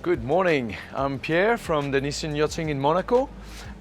Good morning, I'm Pierre from Denison Yachting in Monaco,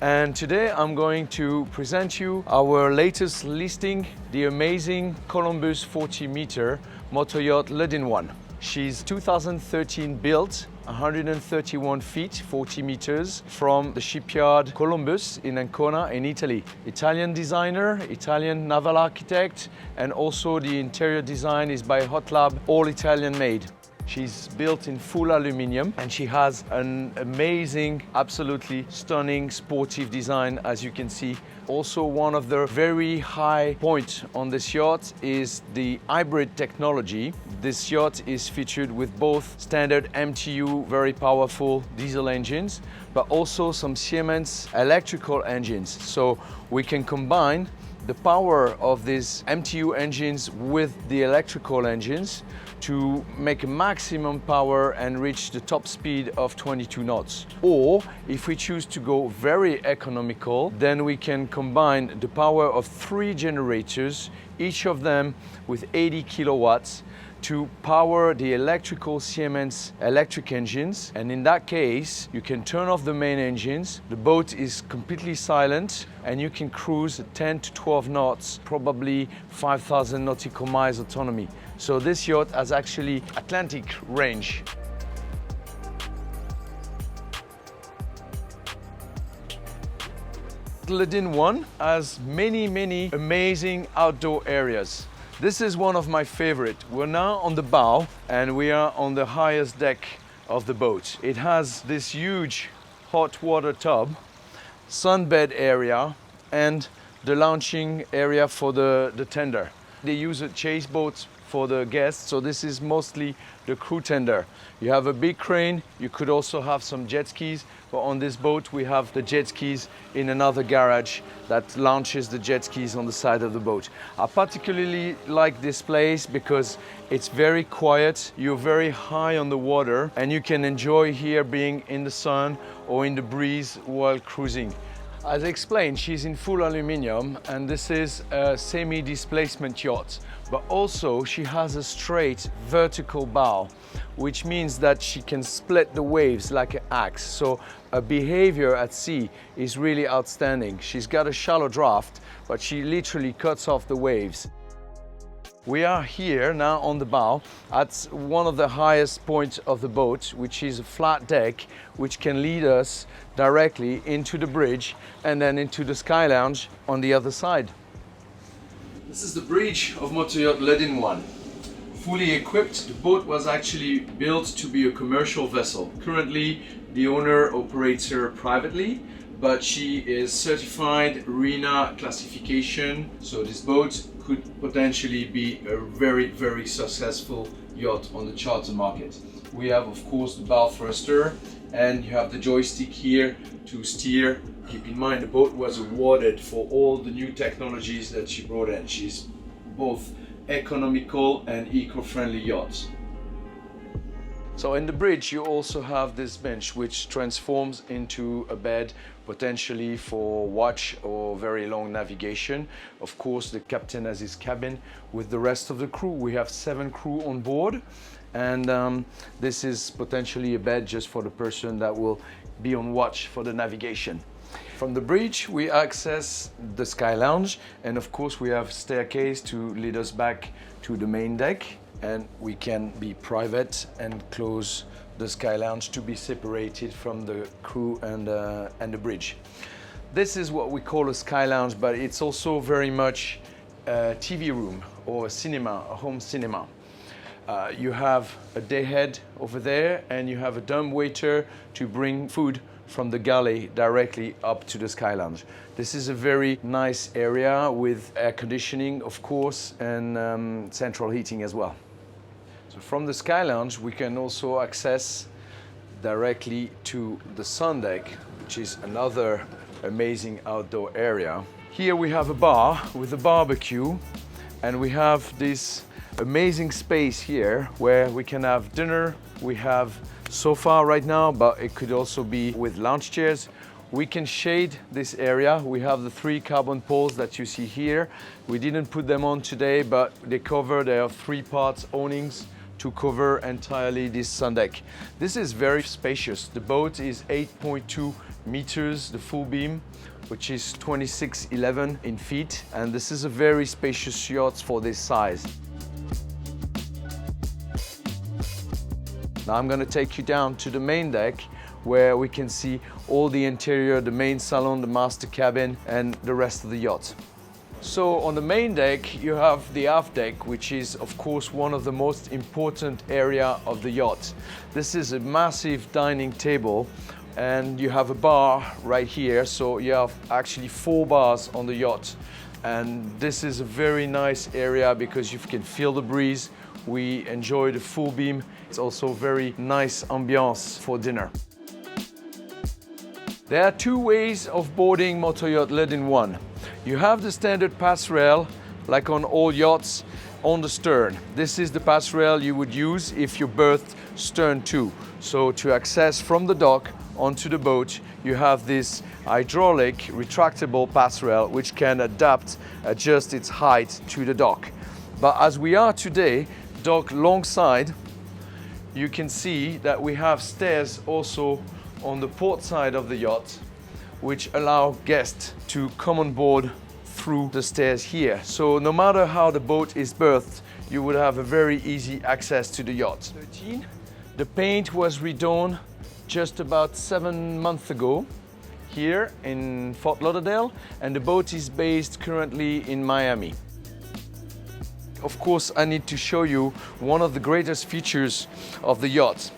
and today I'm going to present you our latest listing, the amazing Columbus 40 meter motor yacht LEUDIN I. She's 2013 built, 131 feet, 40 meters, from the shipyard Columbus in Ancona in Italy. Italian designer, Italian naval architect, and also the interior design is by Hot Lab, all Italian made. She's built in full aluminium and she has an amazing, absolutely stunning sportive design, as you can see. Also, one of the very high points on this yacht is the hybrid technology. This yacht is featured with both standard MTU, very powerful diesel engines, but also some Siemens electrical engines. So we can combine the power of these MTU engines with the electrical engines to make maximum power and reach the top speed of 22 knots. Or if we choose to go very economical, then we can combine the power of 3 generators, each of them with 80 kilowatts, to power the electrical Siemens electric engines. And in that case, you can turn off the main engines, the boat is completely silent, and you can cruise at 10 to 12 knots, probably 5,000 nautical miles autonomy. So this yacht has actually Atlantic range. LEUDIN I has many amazing outdoor areas. This is one of my favorite. We're now on the bow and we are on the highest deck of the boat. It has this huge hot water tub, sunbed area, and the launching area for the tender. They use a chase boat for the guests, so this is mostly the crew tender. You have a big crane, you could also have some jet skis, but on this boat we have the jet skis in another garage that launches the jet skis on the side of the boat. I particularly like this place because it's very quiet, you're very high on the water, and you can enjoy here being in the sun or in the breeze while cruising. As I explained, she's in full aluminium and this is a semi-displacement yacht, but also she has a straight vertical bow, which means that she can split the waves like an axe. So her behavior at sea is really outstanding. She's got a shallow draft, but she literally cuts off the waves. We are here now on the bow at one of the highest points of the boat, which is a flat deck, which can lead us directly into the bridge and then into the sky lounge on the other side. This is the bridge of motor yacht LEUDIN I. Fully equipped, the boat was actually built to be a commercial vessel. Currently, the owner operates her privately, but she is certified Rina classification, so this boat could potentially be a very successful yacht on the charter market. We have, of course, the bow thruster, and you have the joystick here to steer. Keep in mind, the boat was awarded for all the new technologies that she brought in. She's both economical and eco-friendly yacht. So in the bridge you also have this bench which transforms into a bed, potentially for watch or very long navigation. Of course, the captain has his cabin with the rest of the crew. We have 7 crew on board, and this is potentially a bed just for the person that will be on watch for the navigation. From the bridge we access the sky lounge, and of course we have staircase to lead us back to the main deck, and we can be private and close the sky lounge to be separated from the crew and the bridge. This is what we call a sky lounge, but it's also very much a TV room or a cinema, a home cinema. You have a dayhead over there, and you have a dumbwaiter to bring food from the galley directly up to the sky lounge. This is a very nice area with air conditioning, of course, and central heating as well. So from the sky lounge we can also access directly to the sun deck, which is another amazing outdoor area. Here we have a bar with a barbecue, and we have this amazing space here where we can have dinner. We have sofa right now, but it could also be with lounge chairs. We can shade this area. We have the 3 carbon poles that you see here. We didn't put them on today, but they cover their 3 parts awnings to cover entirely this sun deck. This is very spacious. The boat is 8.2 meters, the full beam, which is 26.11 in feet, and this is a very spacious yacht for this size. Now I'm going to take you down to the main deck, where we can see all the interior, the main salon, the master cabin, and the rest of the yacht. So on the main deck, you have the aft deck, which is of course one of the most important area of the yacht. This is a massive dining table, and you have a bar right here, so you have actually 4 bars on the yacht. And this is a very nice area because you can feel the breeze. We enjoy the full beam. It's also very nice ambiance for dinner. There are 2 ways of boarding motor yacht LEUDIN I. You have the standard pass rail, like on all yachts, on the stern. This is the pass rail you would use if you berthed stern to. So to access from the dock onto the boat, you have this hydraulic retractable pass rail which can adjust its height to the dock. But as we are today, dock longside, you can see that we have stairs also on the port side of the yacht, which allow guests to come on board through the stairs here. So no matter how the boat is berthed, you would have a very easy access to the yacht. 13. The paint was redone just about 7 months ago here in Fort Lauderdale, and the boat is based currently in Miami. Of course, I need to show you one of the greatest features of the yacht.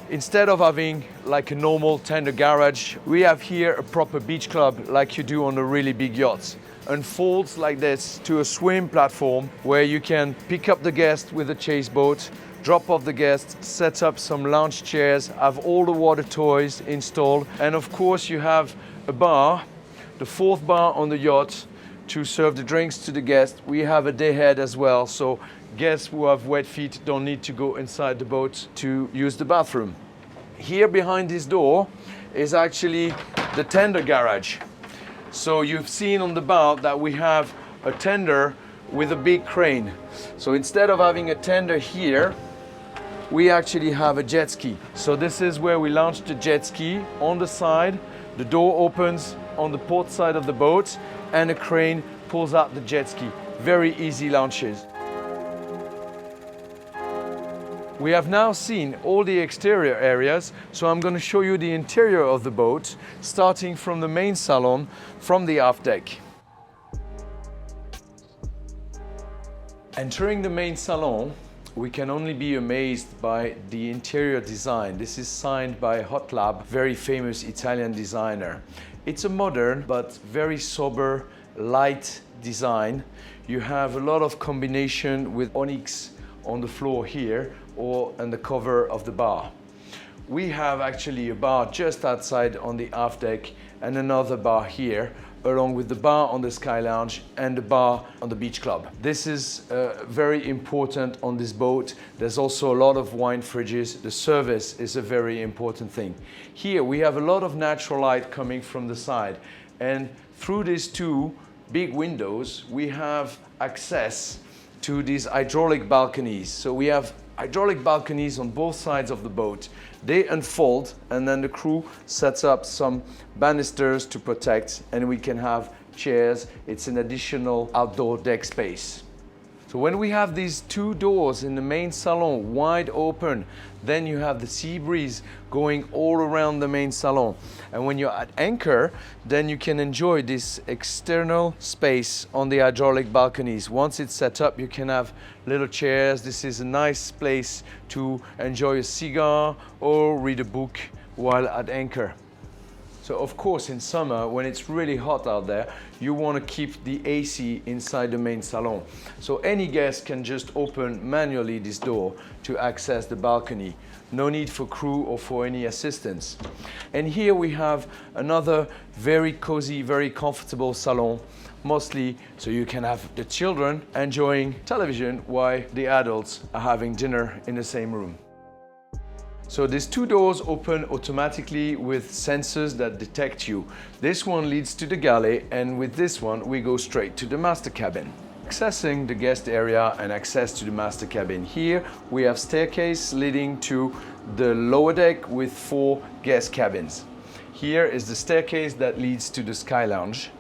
Instead of having like a normal tender garage, we have here a proper beach club like you do on a really big yacht. Unfolds like this to a swim platform where you can pick up the guest with a chase boat, drop off the guest, set up some lounge chairs, have all the water toys installed, and of course you have a bar, the 4th bar on the yacht, to serve the drinks to the guests. We have a dayhead as well, so guests who have wet feet don't need to go inside the boat to use the bathroom. Here behind this door is actually the tender garage. So you've seen on the bow that we have a tender with a big crane. So instead of having a tender here, we actually have a jet ski. So this is where we launch the jet ski on the side. The door opens on the port side of the boat, and a crane pulls out the jet ski. Very easy launches. We have now seen all the exterior areas, so I'm going to show you the interior of the boat, starting from the main salon, from the aft deck. Entering the main salon, we can only be amazed by the interior design. This is signed by Hot Lab, very famous Italian designer. It's a modern but very sober, light design. You have a lot of combination with onyx on the floor here or on the cover of the bar. We have actually a bar just outside on the aft deck and another bar here, along with the bar on the Sky Lounge and the bar on the beach club. This is very important on this boat. There's also a lot of wine fridges. The service is a very important thing. Here we have a lot of natural light coming from the side, and through these 2 big windows we have access to these hydraulic balconies. So we have hydraulic balconies on both sides of the boat. They unfold, and then the crew sets up some banisters to protect, and we can have chairs. It's an additional outdoor deck space. So when we have these 2 doors in the main salon wide open, then you have the sea breeze going all around the main salon. And when you're at anchor, then you can enjoy this external space on the hydraulic balconies. Once it's set up, you can have little chairs. This is a nice place to enjoy a cigar or read a book while at anchor. So of course in summer, when it's really hot out there, you want to keep the AC inside the main salon. So any guest can just open manually this door to access the balcony. No need for crew or for any assistance. And here we have another very cozy, very comfortable salon, mostly so you can have the children enjoying television while the adults are having dinner in the same room. So these 2 doors open automatically with sensors that detect you. This one leads to the galley, and with this one we go straight to the master cabin. Accessing the guest area and access to the master cabin. Here we have staircase leading to the lower deck with 4 guest cabins. Here is the staircase that leads to the sky lounge.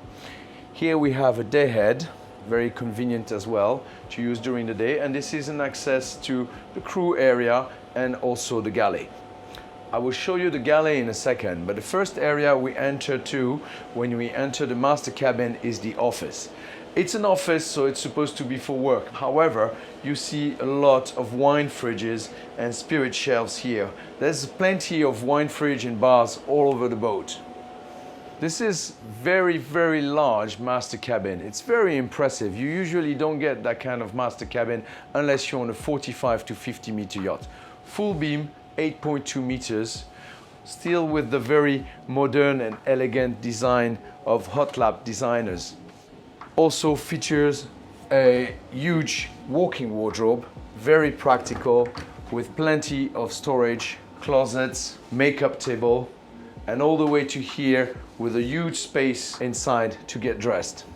Here we have a day head, very convenient as well to use during the day, and this is an access to the crew area and also the galley. I will show you the galley in a second, but the first area we enter to when we enter the master cabin is the office. It's an office, so it's supposed to be for work. However, you see a lot of wine fridges and spirit shelves here. There's plenty of wine fridge and bars all over the boat. This is very, very large master cabin. It's very impressive. You usually don't get that kind of master cabin unless you're on a 45 to 50 meter yacht. Full beam, 8.2 meters, still with the very modern and elegant design of hot lap designers. Also features a huge walk-in wardrobe, very practical, with plenty of storage, closets, makeup table, and all the way to here with a huge space inside to get dressed.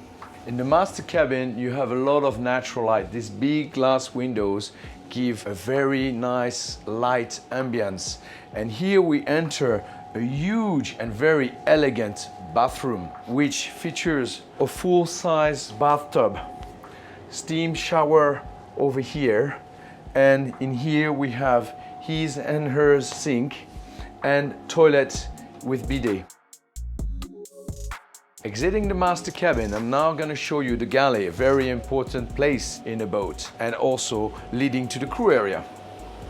In the master cabin, you have a lot of natural light. These big glass windows give a very nice light ambience. And here we enter a huge and very elegant bathroom, which features a full-size bathtub, steam shower over here, and in here we have his and hers sink and toilet with bidet. Exiting the master cabin, I'm now going to show you the galley, a very important place in a boat, and also leading to the crew area.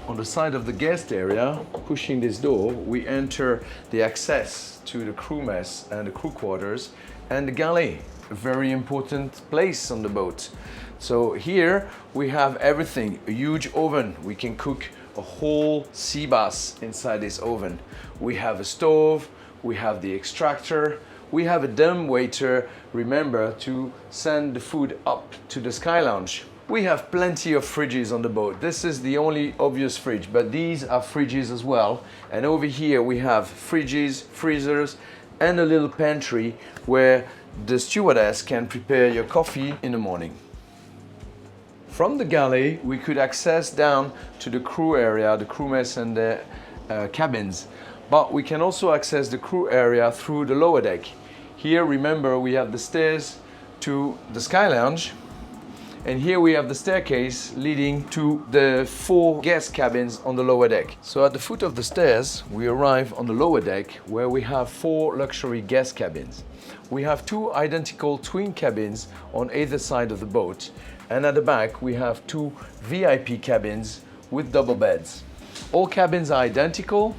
On the side of the guest area, pushing this door, we enter the access to the crew mess and the crew quarters and the galley, a very important place on the boat. So here we have everything, a huge oven. We can cook a whole sea bass inside this oven. We have a stove, we have the extractor, we have a dumb waiter, remember to send the food up to the sky lounge. We have plenty of fridges on the boat. This is the only obvious fridge, but these are fridges as well. And over here we have fridges, freezers, and a little pantry where the stewardess can prepare your coffee in the morning. From the galley, we could access down to the crew area, the crew mess and the cabins. But we can also access the crew area through the lower deck. Here, remember, we have the stairs to the sky lounge. And here we have the staircase leading to the 4 guest cabins on the lower deck. So at the foot of the stairs, we arrive on the lower deck where we have 4 luxury guest cabins. We have 2 identical twin cabins on either side of the boat. And at the back, we have 2 VIP cabins with double beds. All cabins are identical,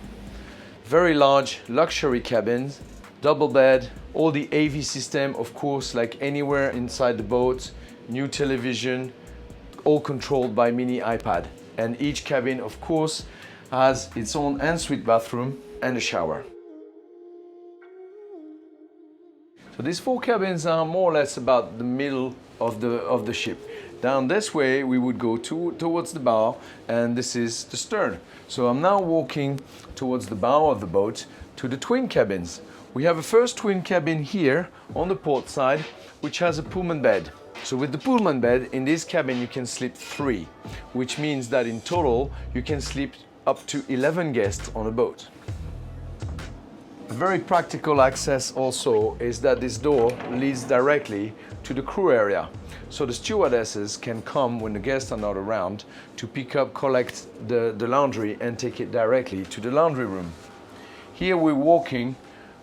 very large luxury cabins, double bed, all the AV system, of course, like anywhere inside the boat. New television, all controlled by mini iPad. And each cabin, of course, has its own ensuite bathroom and a shower. So these 4 cabins are more or less about the middle of the ship. Down this way, we would go towards the bow, and this is the stern. So I'm now walking towards the bow of the boat to the twin cabins. We have a first twin cabin here on the port side, which has a Pullman bed. So with the Pullman bed, in this cabin you can sleep 3, which means that in total you can sleep up to 11 guests on a boat. A very practical access also is that this door leads directly to the crew area. So the stewardesses can come when the guests are not around to pick up, collect the laundry and take it directly to the laundry room. Here we're walking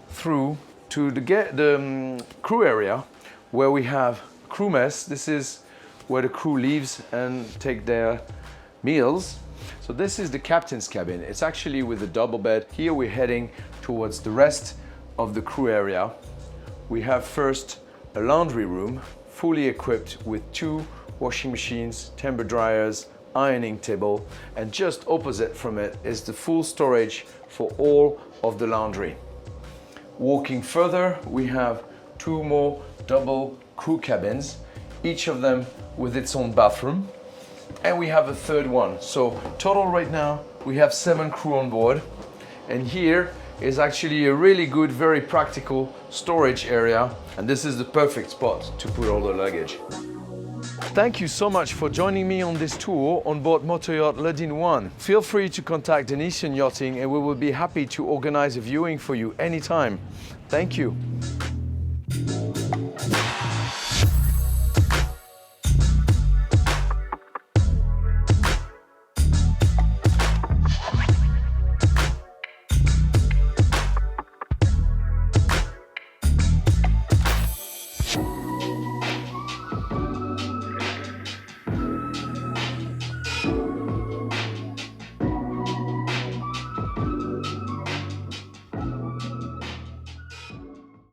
through to the crew area where we have crew mess. This is where the crew leaves and take their meals. So this is the captain's cabin. It's actually with a double bed. Here we're heading towards the rest of the crew area. We have first a laundry room, fully equipped with 2 washing machines, timber dryers, ironing table, and just opposite from it is the full storage for all of the laundry. Walking further, we have 2 more double crew cabins, each of them with its own bathroom, and we have a 3rd one. So total right now we have 7 crew on board, and here is actually a really good, very practical storage area, and this is the perfect spot to put all the luggage. Thank you so much for joining me on this tour on board motor yacht LEUDIN I. Feel free to contact Denison Yachting and we will be happy to organize a viewing for you anytime. Thank you.